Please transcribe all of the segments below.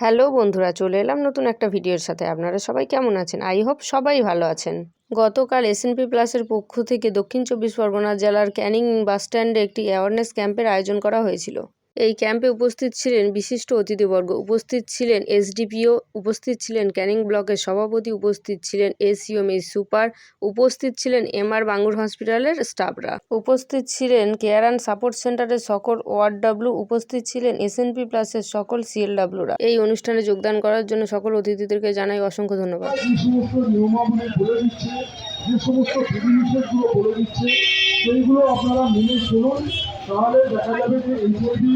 Hello বন্ধুরা, চলে এলাম নতুন একটা ভিডিওর সাথে। আপনারা সবাই কেমন আছেন? আই হোপ সবাই ভালো আছেন। গতকাল এসএনপি প্লাসের পক্ষ থেকে দক্ষিণ চব্বিশ পরগনা জেলার ক্যানিং বাসস্ট্যান্ডে একটি অ্যাওয়ারনেস ক্যাম্পের আয়োজন করা হয়েছিল। এই ক্যাম্পে উপস্থিত ছিলেন বিশিষ্ট অতিথিবর্গ, উপস্থিত ছিলেন এসডিপিও, উপস্থিত ছিলেন ক্যানিং ব্লকের সভাপতি, উপস্থিত ছিলেন এসইউএমএই সুপার, উপস্থিত ছিলেন এমআর বাঙ্গুর হসপিটালের স্টাফরা, উপস্থিত ছিলেন কেয়ার অ্যান্ড সাপোর্ট সেন্টারের সকল ওয়ার্ডডব্লিউ, উপস্থিত ছিলেন এসএনপি প্লাসের সকল সিএলডব্লিউরা। এই অনুষ্ঠানে যোগদান করার জন্য সকল অতিথিদেরকে জানাই অসংখ্য ধন্যবাদ। যে সমস্ত নিয়মাবলী বলে দিচ্ছে, যে সমস্ত বিধিনিষেধগুলো বলে দিচ্ছে, সেইগুলো আপনারা মেনে চলুন। তাহলে দেখা যাবে যে এইচআইভি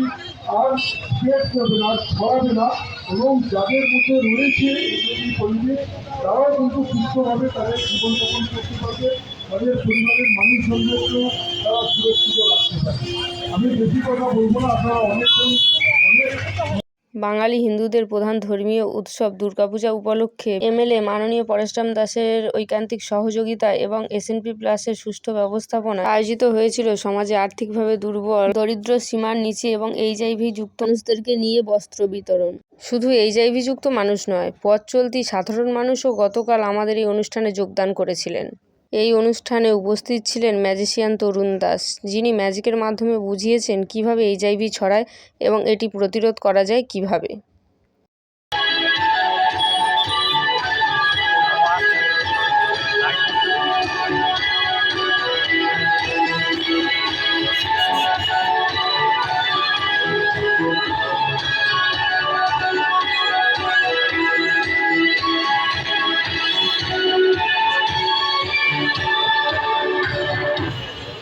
আর স্প্রেড করবে না, আর ছড়াবে না, এবং যাদের মধ্যে রয়েছে এইচআইভি পরিবেশ তারাও কিন্তু সুস্থভাবে তাদের জীবনযাপন করতে পারবে, তাদের পরিবারের মানুষজনদেরকেও তারা সুরক্ষিত রাখতে পারবে। আমি বেশি কথা বলবো না, আপনারা অনেক বাঙালি হিন্দুদের প্রধান ধর্মীয় উৎসব দুর্গাপূজা উপলক্ষে এমএলএ মাননীয় পরেশরাম দাসের ঐকান্তিক সহযোগিতা এবং এসএনপি প্লাসের সুষ্ঠু ব্যবস্থাপনা আয়োজিত হয়েছিল সমাজে আর্থিকভাবে দুর্বল, দরিদ্র সীমার নিচে এবং এইচআইভি যুক্ত মানুষদেরকে নিয়ে বস্ত্র বিতরণ। শুধু এইচআইভি যুক্ত মানুষ নয়, পথ চলতি সাধারণ মানুষও গতকাল আমাদের এই অনুষ্ঠানে যোগদান করেছিলেন। এই অনুষ্ঠানে উপস্থিত ছিলেন ম্যাজিশিয়ান তরুণ দাস, যিনি ম্যাজিকের মাধ্যমে বুঝিয়েছেন কিভাবে এইচআইভি ছড়ায় এবং এটি প্রতিরোধ করা যায় কিভাবে।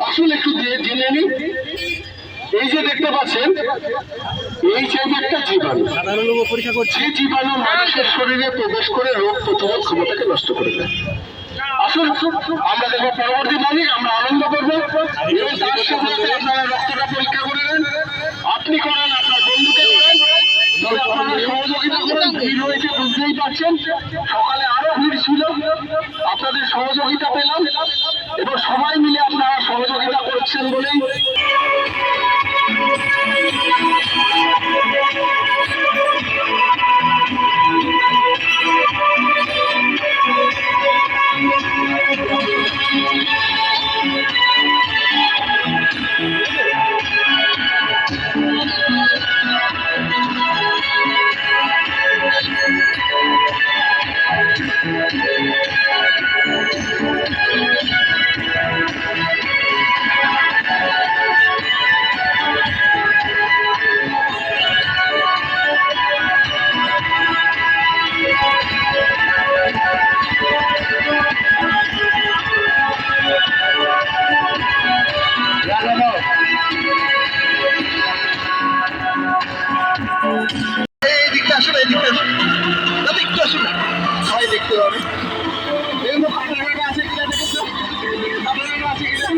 আসলে একটু জেনে নিন, এই যে দেখতে পাচ্ছেন এইচআইভি একটা জীবাণু, যে জীবাণু মানুষের শরীরে প্রবেশ করে রোগ প্রতিরোধ ক্ষমতাকে নষ্ট করে দেয়। আসুন আমরা দেখবো পরবর্তী মালিক, আমরা আনন্দ করবো এবং তার সাথে আপনারা রক্তটা পরীক্ষা করে নেন, আপনি করেন, আপনার বন্ধুকে করেন, তবে আপনারা সহযোগিতা করেন। ভিড় হয়েছে বুঝতেই পারছেন, সকালে আরো ভিড় ছিল, আপনাদের সহযোগিতা পেলাম এবং সবাই মিলে আপনারা সহযোগিতা করছেন বলেই দেখতে হবে আছে কিনা, দেখুন আছে কিনা,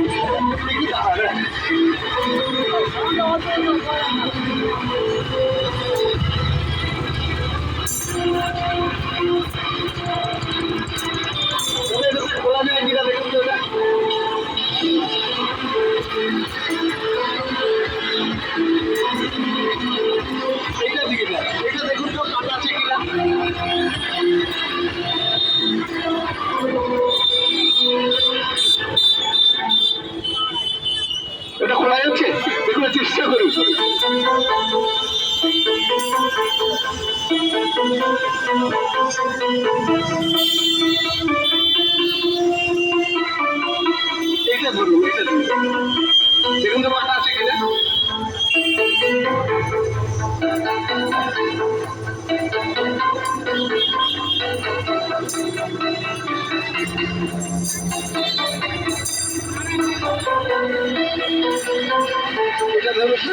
খোলা যায় কিনা দেখুন তো। এইটা দিকে না, এটা দেখুন তো কাটা আছে কিনা। এটা খোলা যাচ্ছে, দেখুন চেষ্টা করুন। এইটা ধরুন, এইটা ধরুন, দেখুন তো কাটা আছে কিনা। এটা ধরুন,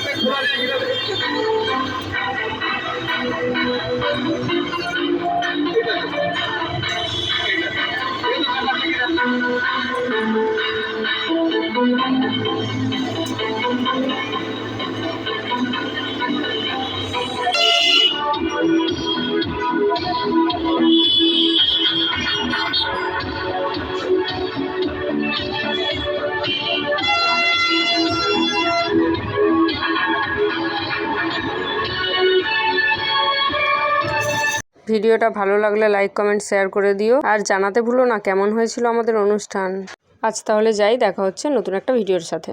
এটা খোলা যায় কিনা দেখুন। ভিডিওটা ভালো লাগলে লাইক কমেন্ট শেয়ার করে দিও আর জানাতে ভুলো না কেমন হয়েছিল আমাদের অনুষ্ঠান। আজ তাহলে যাই, দেখা হচ্ছে নতুন একটা ভিডিওর সাথে।